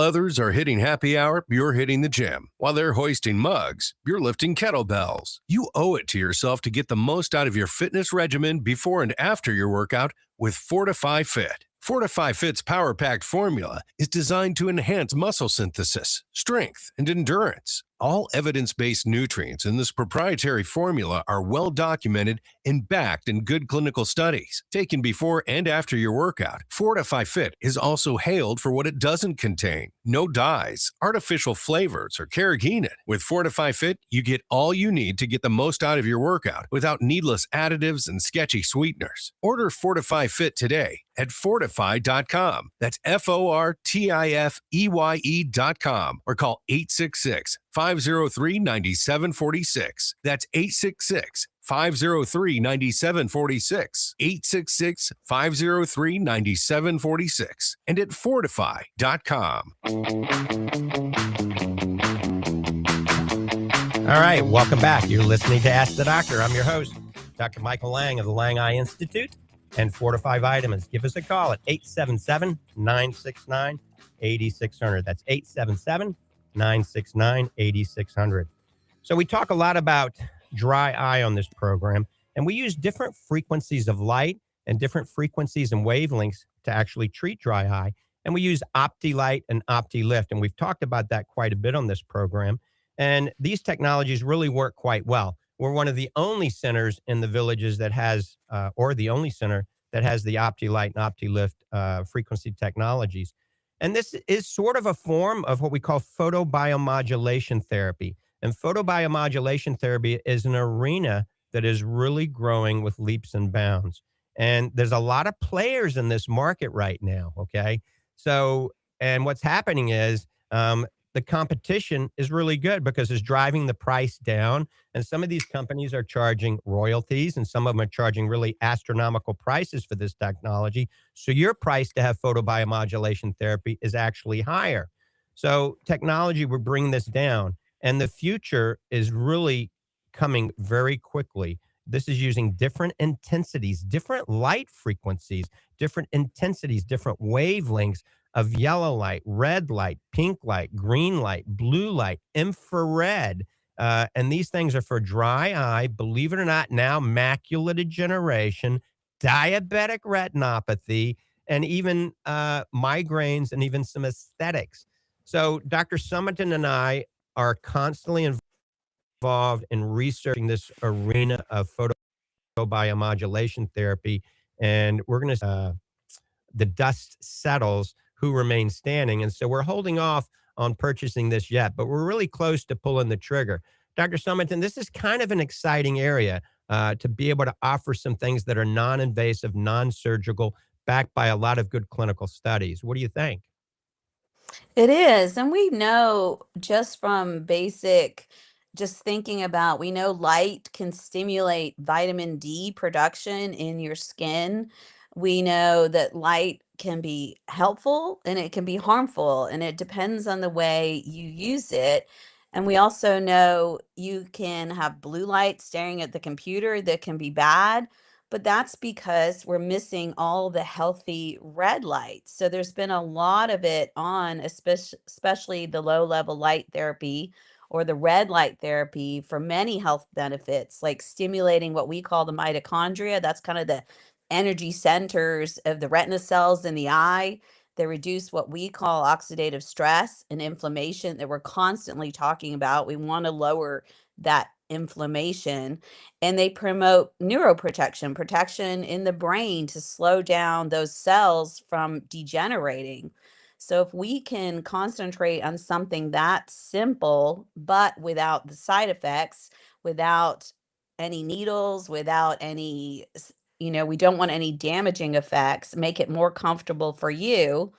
others are hitting happy hour, you're hitting the gym. While they're hoisting mugs, you're lifting kettlebells. You owe it to yourself to get the most out of your fitness regimen before and after your workout with Fortify Fit. Fortify Fit's power-packed formula is designed to enhance muscle synthesis, strength, and endurance. All evidence-based nutrients in this proprietary formula are well documented and backed in good clinical studies. Taken before and after your workout, Fortify Fit is also hailed for what it doesn't contain. No dyes, artificial flavors, or carrageenan. With Fortify Fit, you get all you need to get the most out of your workout without needless additives and sketchy sweeteners. Order Fortify Fit today at Fortify.com. That's FORTIFEYE.com or call 866-503-9746. That's 866-503-9746. 866-503-9746. And at Fortify.com. All right, welcome back. You're listening to Ask the Doctor. I'm your host, Dr. Michael Lange of the Lange Eye Institute and Fortify Vitamins. Give us a call at 877-969-8600. That's 877-969-8600. So we talk a lot about dry eye on this program, and we use different frequencies of light and different frequencies and wavelengths to actually treat dry eye. And we use OptiLight and OptiLift, and we've talked about that quite a bit on this program. And these technologies really work quite well. We're one of the only centers in the villages that has, or the only center that has the OptiLight and OptiLift frequency technologies. And this is sort of a form of what we call photobiomodulation therapy. And photobiomodulation therapy is an arena that is really growing with leaps and bounds. And there's a lot of players in this market right now, okay? So, and what's happening is the competition is really good because it's driving the price down. And some of these companies are charging royalties and some of them are charging really astronomical prices for this technology. So your price to have photobiomodulation therapy is actually higher. So technology, we're bringing this down. And the future is really coming very quickly. This is using different intensities, different light frequencies, different intensities, different wavelengths of yellow light, red light, pink light, green light, blue light, infrared. And these things are for dry eye, believe it or not, now macular degeneration, diabetic retinopathy, and even migraines and even some aesthetics. So Dr. Summerton and I are constantly involved in researching this arena of photobiomodulation therapy. And we're going to, the dust settles, who remains standing. And so we're holding off on purchasing this yet, but we're really close to pulling the trigger. Dr. Summerton, this is kind of an exciting area to be able to offer some things that are non-invasive, non-surgical, backed by a lot of good clinical studies. What do you think? It is. And we know just from basic, just thinking about, we know light can stimulate vitamin D production in your skin. We know that light can be helpful and it can be harmful, and it depends on the way you use it. And we also know you can have blue light staring at the computer that can be bad, but that's because we're missing all the healthy red light. So there's been a lot of it on, especially the low level light therapy or the red light therapy for many health benefits, like stimulating what we call the mitochondria. That's kind of the energy centers of the retina cells in the eye. They reduce what we call oxidative stress and inflammation that we're constantly talking about. We want to lower that inflammation, and they promote neuroprotection, protection in the brain to slow down those cells from degenerating. So if we can concentrate on something that simple, but without the side effects, without any needles, without any, we don't want any damaging effects, make it more comfortable for you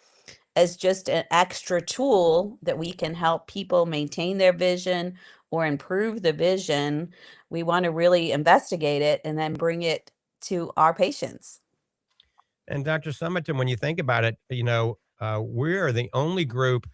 as just an extra tool that we can help people maintain their vision or improve the vision. We want to really investigate it and then bring it to our patients. And Dr. Summerton, when you think about it, we're the only group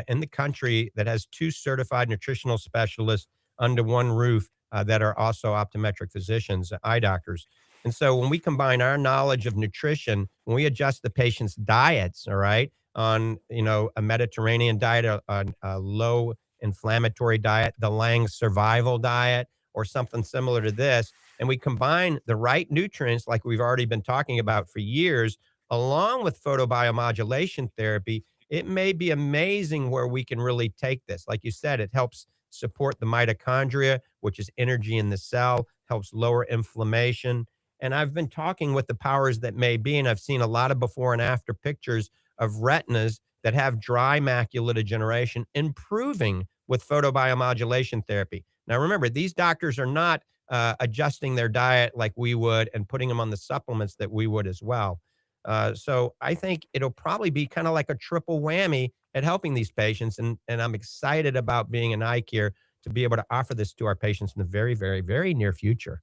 in the country that has 2 certified nutritional specialists under one roof that are also optometric physicians, eye doctors. And so when we combine our knowledge of nutrition, when we adjust the patient's diets, all right, on, a Mediterranean diet, a low inflammatory diet, the Lange survival diet, or something similar to this, and we combine the right nutrients like we've already been talking about for years, along with photobiomodulation therapy, it may be amazing where we can really take this. Like you said, it helps support the mitochondria, which is energy in the cell, helps lower inflammation. And I've been talking with the powers that may be, and I've seen a lot of before and after pictures of retinas that have dry macular degeneration improving with photobiomodulation therapy. Now, remember, these doctors are not adjusting their diet like we would and putting them on the supplements that we would as well. So I think it'll probably be kind of like a triple whammy at helping these patients. And I'm excited about being an eye care to be able to offer this to our patients in the very, very, very near future.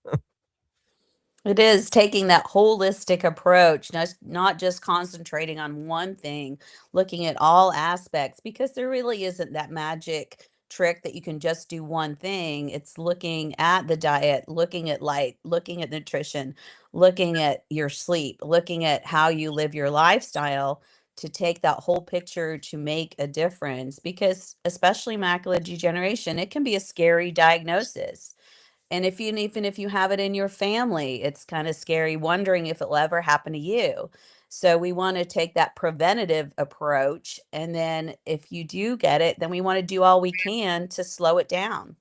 It is taking that holistic approach, not just concentrating on one thing, looking at all aspects, because there really isn't that magic trick that you can just do one thing. It's looking at the diet, looking at light, looking at nutrition, looking at your sleep, looking at how you live your lifestyle to take that whole picture to make a difference. Because especially macular degeneration, it can be a scary diagnosis. And if you even if you have it in your family, it's kinda scary wondering if it'll ever happen to you. So we wanna take that preventative approach, and then if you do get it, then we wanna do all we can to slow it down.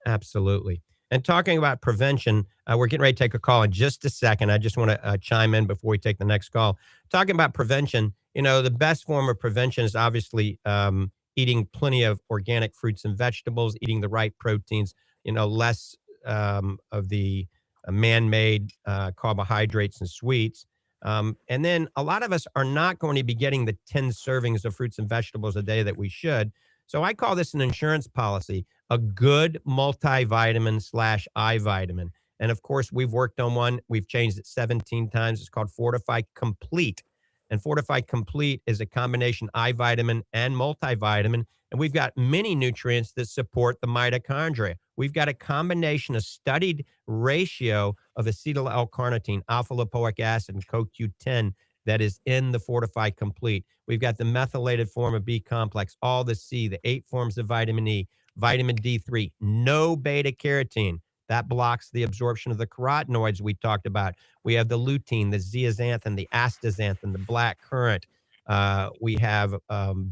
Absolutely. And talking about prevention, we're getting ready to take a call in just a second. I just want to chime in before we take the next call. Talking about prevention, the best form of prevention is obviously eating plenty of organic fruits and vegetables, eating the right proteins, less of the man-made carbohydrates and sweets. And then a lot of us are not going to be getting the 10 servings of fruits and vegetables a day that we should. So I call this an insurance policy, a good multivitamin slash eye vitamin. And of course, we've worked on one. We've changed it 17 times. It's called Fortify Complete. And Fortify Complete is a combination eye vitamin and multivitamin. And we've got many nutrients that support the mitochondria. We've got a combination, a studied ratio of acetyl L-carnitine, alpha lipoic acid, and CoQ10 that is in the Fortify Complete. We've got the methylated form of B complex, all the C, the 8 forms of vitamin E, vitamin D3, no beta carotene. That blocks the absorption of the carotenoids we talked about. We have the lutein, the zeaxanthin, the astaxanthin, the black currant. We have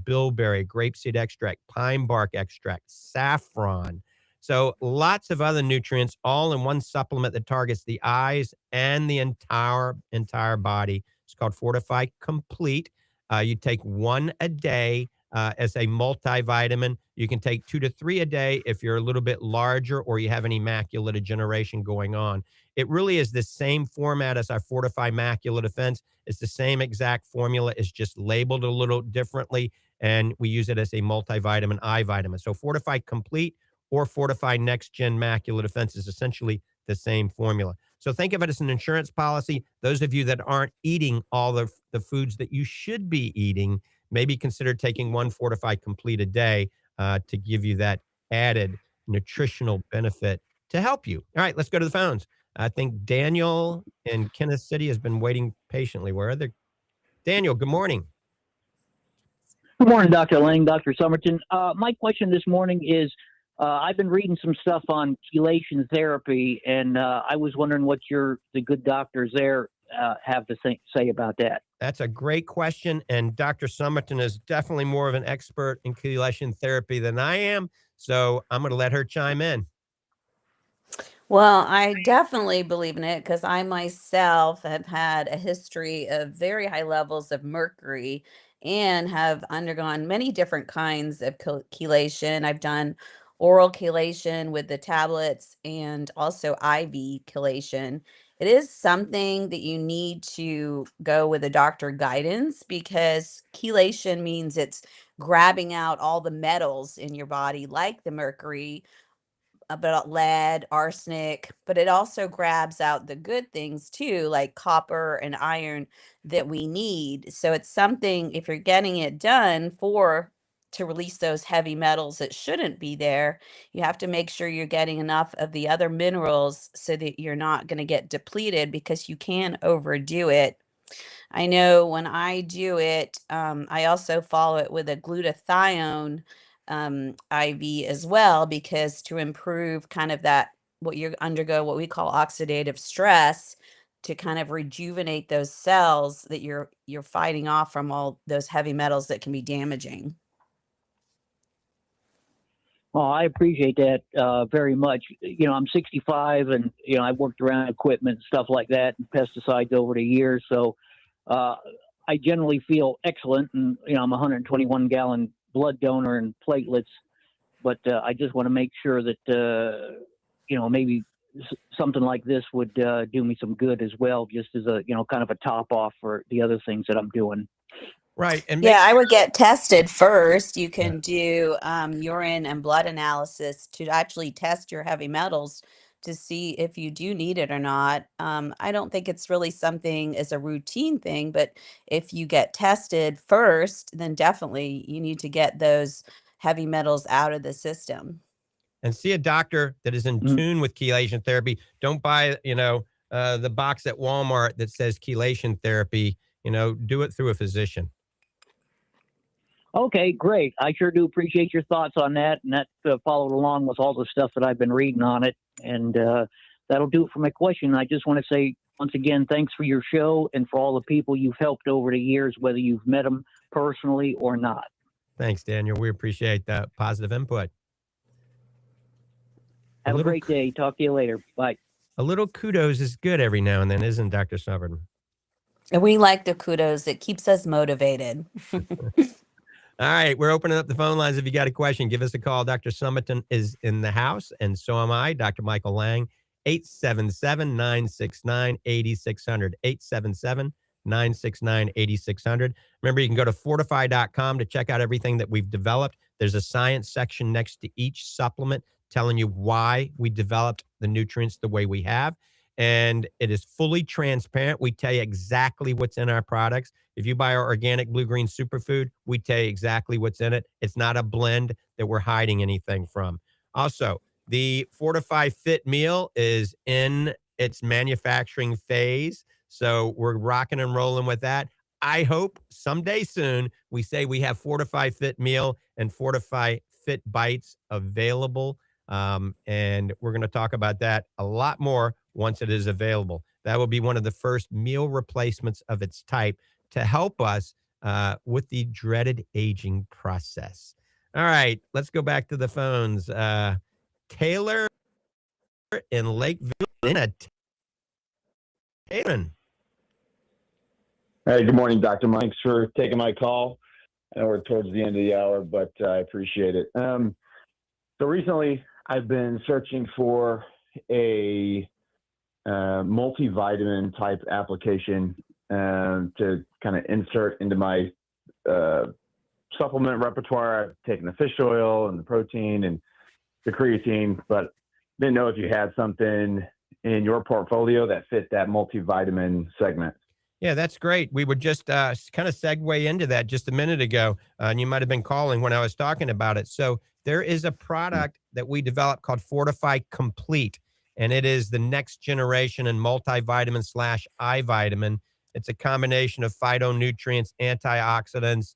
bilberry, grapeseed extract, pine bark extract, saffron. So lots of other nutrients all in one supplement that targets the eyes and the entire body. It's called Fortify Complete. You take one a day as a multivitamin. You can take 2 to 3 a day if you're a little bit larger or you have any macular degeneration going on. It really is the same format as our Fortify Macular Defense. It's the same exact formula. It's just labeled a little differently, and we use it as a multivitamin eye vitamin. So Fortify Complete or Fortify Next Gen Macular Defense is essentially the same formula. So think of it as an insurance policy. Those of you that aren't eating all of the foods that you should be eating, maybe consider taking one Fortify Complete a day to give you that added nutritional benefit to help you. All right, let's go to the phones. I think Daniel in Kansas City has been waiting patiently. Where are they? Daniel, good morning. Good morning, Dr. Lange, Dr. Summerton. My question this morning is, I've been reading some stuff on chelation therapy, and I was wondering what the good doctors there have to say about that. That's a great question, and Dr. Summerton is definitely more of an expert in chelation therapy than I am, so I'm going to let her chime in. Well, I definitely believe in it because I myself have had a history of very high levels of mercury and have undergone many different kinds of chelation. I've done oral chelation with the tablets and also IV chelation. It is something that you need to go with a doctor guidance because chelation means it's grabbing out all the metals in your body, like the mercury, about lead, arsenic, but it also grabs out the good things too, like copper and iron that we need. So it's something, if you're getting it done to release those heavy metals that shouldn't be there, you have to make sure you're getting enough of the other minerals so that you're not going to get depleted because you can overdo it. I know when I do it, I also follow it with a glutathione IV as well, because to improve kind of that, what you undergo, what we call oxidative stress, to kind of rejuvenate those cells that you're fighting off from all those heavy metals that can be damaging. Well, I appreciate that very much. You know, I'm 65, and I've worked around equipment and stuff like that, and pesticides over the years. So I generally feel excellent, and I'm a 121 gallon blood donor and platelets. But I just want to make sure that maybe something like this would do me some good as well, just as a kind of a top off for the other things that I'm doing. Right. And Yeah, I would get tested first. You Yeah. can do urine and blood analysis to actually test your heavy metals to see if you do need it or not. I don't think it's really something as a routine thing, but if you get tested first, then definitely you need to get those heavy metals out of the system. and see a doctor that is in Mhm. tune with chelation therapy. Don't buy, the box at Walmart that says chelation therapy. Do it through a physician. Okay, great. I sure do appreciate your thoughts on that, and that followed along with all the stuff that I've been reading on it. And that'll do it for my question. I just want to say once again, thanks for your show and for all the people you've helped over the years, whether you've met them personally or not. Thanks, Daniel. We appreciate that positive input. Have a great day. Talk to you later. Bye. A little kudos is good every now and then, isn't it, Dr. Summerton? And we like the kudos. It keeps us motivated. All right, we're opening up the phone lines. If you got a question, give us a call. Dr. Summerton is in the house, and so am I, Dr. Michael Lange, 877-969-8600, 877-969-8600. Remember, you can go to fortify.com to check out everything that we've developed. There's a science section next to each supplement telling you why we developed the nutrients the way we have. And it is fully transparent. We tell you exactly what's in our products. If you buy our organic blue-green superfood, we tell you exactly what's in it. It's not a blend that we're hiding anything from. Also, the Fortify Fit meal is in its manufacturing phase. So we're rocking and rolling with that. I hope someday soon we say we have Fortify Fit meal and Fortify Fit bites available. And we're going to talk about that a lot more once it is available. That will be one of the first meal replacements of its type to help us with the dreaded aging process. All right, let's go back to the phones. Taylor in Lakeville. Taylor. Hey, good morning, Dr. Mike. Thanks for taking my call. I know we're towards the end of the hour, but I appreciate it. So recently, I've been searching for a multivitamin type application to kind of insert into my supplement repertoire. I've taken the fish oil and the protein and the creatine, but didn't know if you had something in your portfolio that fit that multivitamin segment. Yeah, that's great. We would just kind of segue into that just a minute ago, and you might have been calling when I was talking about it. So there is a product that we developed called Fortify Complete, and it is the next generation in multivitamin / eye vitamin. It's a combination of phytonutrients, antioxidants,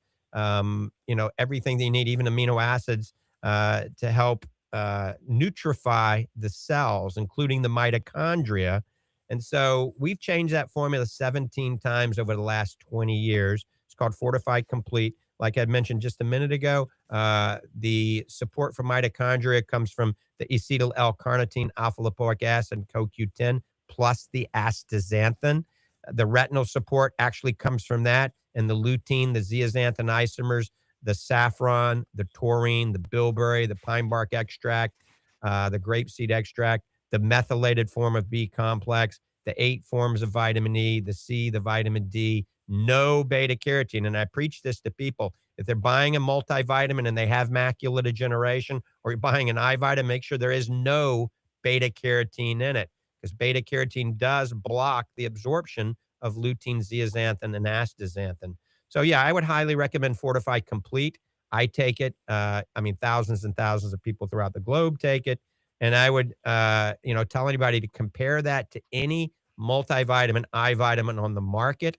everything that you need, even amino acids, to help nutrify the cells, including the mitochondria. And so we've changed that formula 17 times over the last 20 years. It's called Fortify Complete. Like I mentioned just a minute ago, the support for mitochondria comes from the acetyl L-carnitine, alpha-lipoic acid, and CoQ10, plus the astaxanthin. The retinal support actually comes from that, and the lutein, the zeaxanthin isomers, the saffron, the taurine, the bilberry, the pine bark extract, the grapeseed extract, the methylated form of B complex, the 8 forms of vitamin E, the C, the vitamin D, no beta carotene. And I preach this to people. If they're buying a multivitamin and they have macular degeneration, or you're buying an eye vitamin, make sure there is no beta carotene in it, because beta carotene does block the absorption of lutein, zeaxanthin, and astaxanthin. So yeah, I would highly recommend Fortify Complete. I take it. Thousands and thousands of people throughout the globe take it. And I would, tell anybody to compare that to any multivitamin, eye vitamin on the market.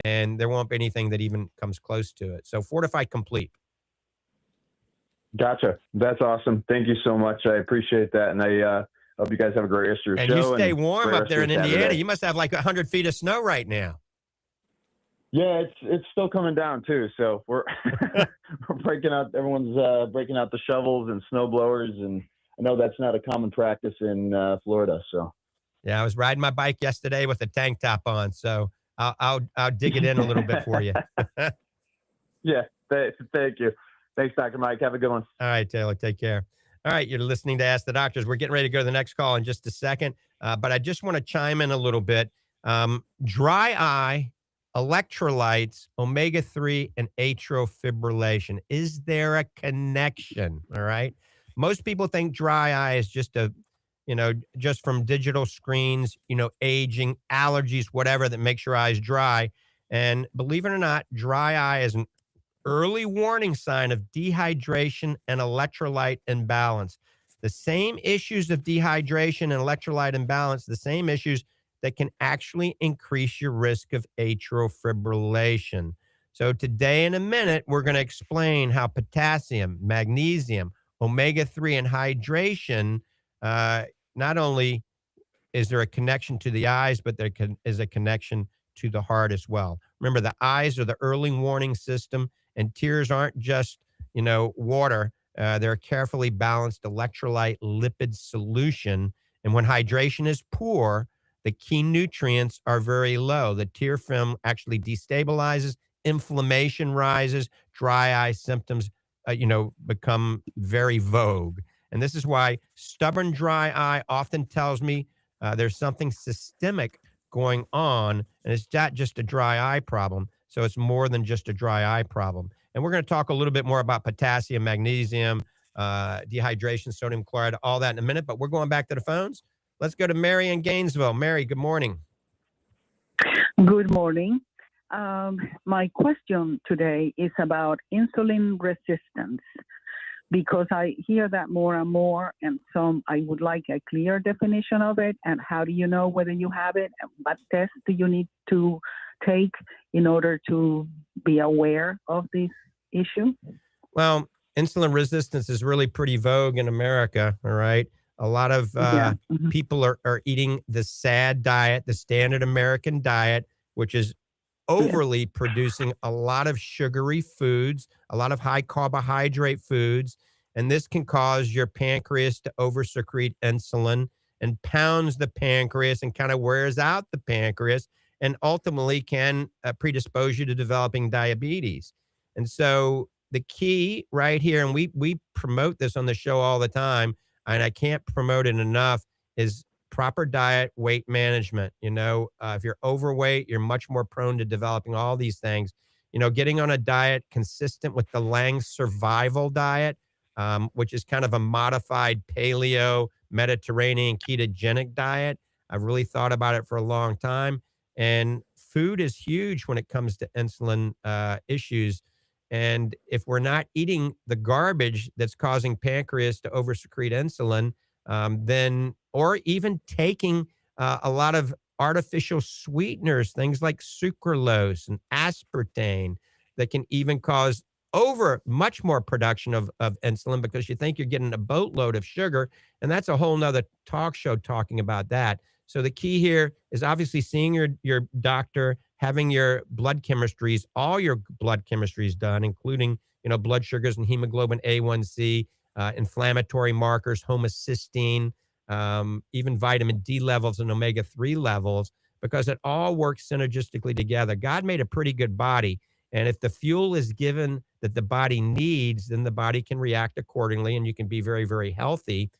and there won't be anything that even comes close to it. So Fortify Complete. Gotcha. That's awesome. Thank you so much. I appreciate that. And I hope you guys have a great rest of your And show. you stay warm great up rest there of in your Indiana. Saturday. You must have like 100 feet of snow right now. Yeah, it's still coming down too. So we're we're breaking out. Everyone's breaking out the shovels and snow blowers, and I know that's not a common practice in Florida. So yeah, I was riding my bike yesterday with a tank top on, so I'll dig it in a little bit for you. yeah, thank you. Thanks, Dr. Mike. Have a good one. All right, Taylor, take care. All right, you're listening to Ask the Doctors. We're getting ready to go to the next call in just a second, but I just want to chime in a little bit. Dry eye, electrolytes, omega-3, and atrial fibrillation. Is there a connection? All right. Most people think dry eye is just just from digital screens, aging, allergies, whatever that makes your eyes dry. And believe it or not, dry eye is an early warning sign of dehydration and electrolyte imbalance. The same issues of dehydration and electrolyte imbalance, the same issues that can actually increase your risk of atrial fibrillation. So today in a minute, we're going to explain how potassium, magnesium, omega-3, and hydration, not only is there a connection to the eyes, but there is a connection to the heart as well. Remember, the eyes are the early warning system, and tears aren't just, water. They're a carefully balanced electrolyte lipid solution. And when hydration is poor, the key nutrients are very low. The tear film actually destabilizes, inflammation rises, dry eye symptoms, become very vogue. And this is why stubborn dry eye often tells me there's something systemic going on, and it's not just a dry eye problem. So it's more than just a dry eye problem. And we're going to talk a little bit more about potassium, magnesium, dehydration, sodium chloride, all that in a minute, but we're going back to the phones. Let's go to Mary in Gainesville. Mary, good morning. Good morning. My question today is about insulin resistance, because I hear that more and more, and I would like a clear definition of it. And how do you know whether you have it? And what tests do you need to take in order to be aware of this issue? Well, insulin resistance is really pretty vogue in America, all right? A lot of people are eating the SAD diet, the standard American diet, which is overly producing a lot of sugary foods, a lot of high carbohydrate foods, and this can cause your pancreas to oversecrete insulin and pounds the pancreas and kind of wears out the pancreas and ultimately can predispose you to developing diabetes. And so the key right here, and we promote this on the show all the time, and I can't promote it enough, is proper diet, weight management. If you're overweight, you're much more prone to developing all these things. Getting on a diet consistent with the Lange survival diet, which is kind of a modified paleo, Mediterranean, ketogenic diet. I've really thought about it for a long time. And food is huge when it comes to insulin issues. And if we're not eating the garbage that's causing pancreas to oversecrete insulin, then, or even taking a lot of artificial sweeteners, things like sucralose and aspartame, that can even cause much more production of insulin, because you think you're getting a boatload of sugar. And that's a whole nother talk show talking about that. So the key here is obviously seeing your doctor, having your blood chemistries, all your blood chemistries done, including, blood sugars and hemoglobin A1C, inflammatory markers, homocysteine, even vitamin D levels and omega-3 levels, because it all works synergistically together. God made a pretty good body. And if the fuel is given that the body needs, then the body can react accordingly and you can be very, very healthy.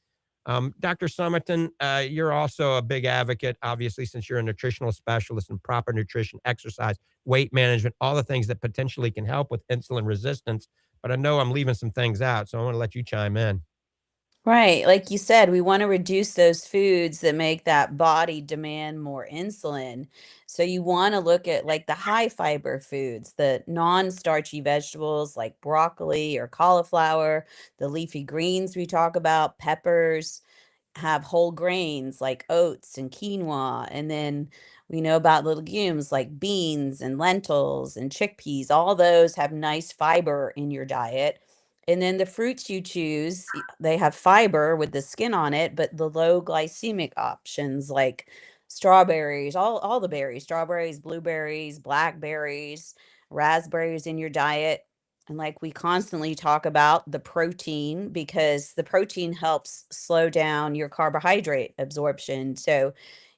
Dr. Summerton, you're also a big advocate, obviously, since you're a nutritional specialist in proper nutrition, exercise, weight management, all the things that potentially can help with insulin resistance. But I know I'm leaving some things out, so I want to let you chime in. Right. Like you said, we want to reduce those foods that make that body demand more insulin. So you want to look at like the high fiber foods, the non-starchy vegetables like broccoli or cauliflower, the leafy greens we talk about, peppers, have whole grains like oats and quinoa. And then We know about the legumes like beans and lentils and chickpeas. All those have nice fiber in your diet. And then the fruits you choose, they have fiber with the skin on it, but the low glycemic options like strawberries, all the berries, strawberries, blueberries, blackberries, raspberries in your diet. And like we constantly talk about the protein, because the protein helps slow down your carbohydrate absorption. So,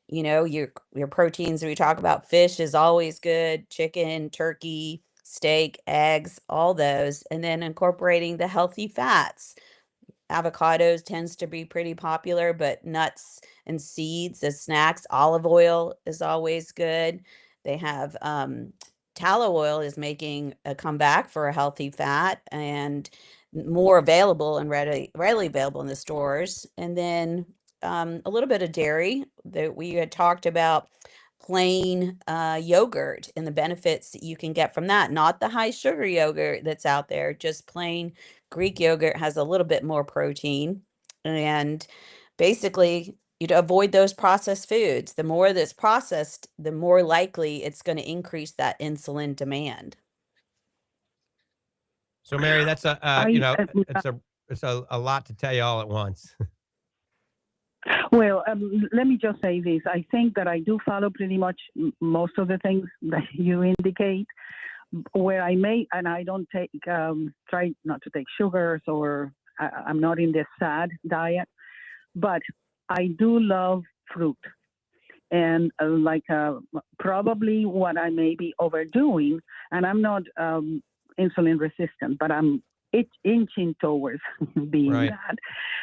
your proteins, we talk about fish is always good, chicken, turkey, steak, eggs, all those, and then incorporating the healthy fats. Avocados tends to be pretty popular, but nuts and seeds as snacks, olive oil is always good. They have tallow oil is making a comeback for a healthy fat and more available and readily available in the stores. And then a little bit of dairy that we had talked about, plain yogurt and the benefits that you can get from that, not the high sugar yogurt that's out there, just plain Greek yogurt has a little bit more protein. And basically, you'd avoid those processed foods. The more that's processed, the more likely it's going to increase that insulin demand. So, Mary, that's it's a lot to tell you all at once. Well, let me just say this. I think that I do follow pretty much most of the things that you indicate. Where I may, and I don't take, try not to take sugars, or I'm not in this sad diet, but I do love fruit. And probably what I may be overdoing, and I'm not insulin resistant, but I'm inching towards being that.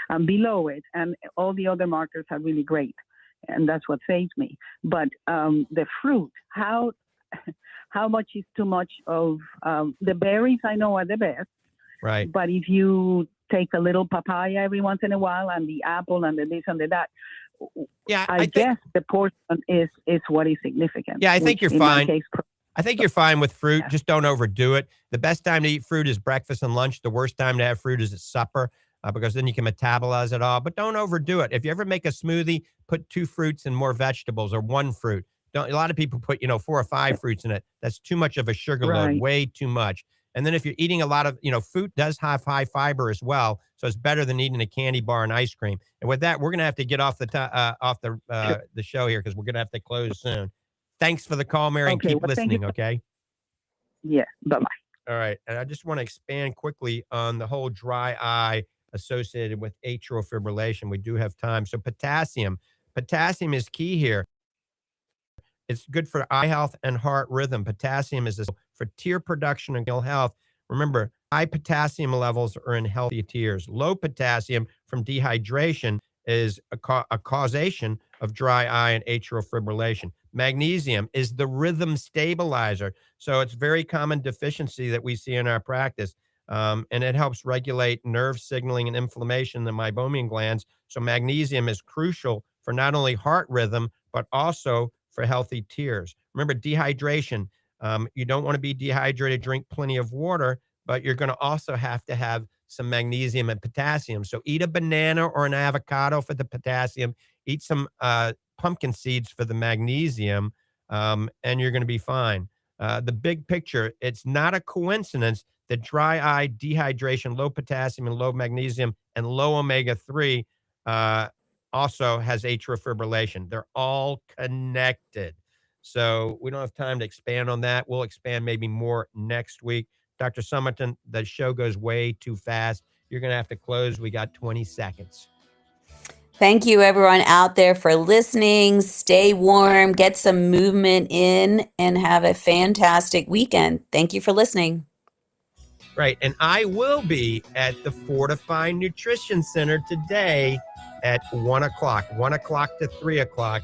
I'm below it, and all the other markers are really great, and that's what saves me. But the fruit, how much is too much of the berries? I know are the best, right? But if you take a little papaya every once in a while, and the apple, and the this and the that, yeah, I guess the portion is what is significant. Yeah, I think you're fine. Case, I think you're fine with fruit. Yeah. Just don't overdo it. The best time to eat fruit is breakfast and lunch. The worst time to have fruit is at supper, because then you can metabolize it all. But don't overdo it. If you ever make a smoothie, put 2 fruits and more vegetables, or 1 fruit. A lot of people put 4 or 5 fruits in it. That's too much of a sugar load, way too much. And then if you're eating a lot of, fruit does have high fiber as well, so it's better than eating a candy bar and ice cream. And with that, we're going to have to get off the show here, because we're going to have to close soon. Thanks for the call, Mary, and keep listening, okay? Yeah, bye-bye. All right, and I just want to expand quickly on the whole dry eye associated with atrial fibrillation. We do have time. So potassium is key here. It's good for eye health and heart rhythm. Potassium is for tear production and ill health. Remember, high potassium levels are in healthy tears. Low potassium from dehydration is a causation of dry eye and atrial fibrillation. Magnesium is the rhythm stabilizer. So it's very common deficiency that we see in our practice. And it helps regulate nerve signaling and inflammation in the meibomian glands. So magnesium is crucial for not only heart rhythm, but also for healthy tears. Remember, dehydration. You don't want to be dehydrated. Drink plenty of water, but you're going to also have to have some magnesium and potassium. So eat a banana or an avocado for the potassium. Eat some pumpkin seeds for the magnesium, and you're going to be fine. The big picture, it's not a coincidence that dry eye, dehydration, low potassium and low magnesium, and low omega-3 also has atrial fibrillation. They're all connected. So we don't have time to expand on that. We'll expand maybe more next week. Dr. Summerton, the show goes way too fast. You're going to have to close. We got 20 seconds. Thank you, everyone out there, for listening. Stay warm, get some movement in, and have a fantastic weekend. Thank you for listening. Right. And I will be at the Fortify Nutrition Center today at 1 o'clock, 1 o'clock to 3 o'clock.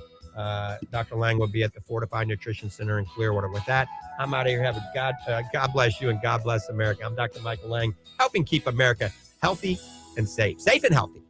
Dr. Lange will be at the Fortify Nutrition Center in Clearwater. With that, I'm out of here. Have a God bless you and God bless America. I'm Dr. Michael Lange, helping keep America healthy and safe and healthy.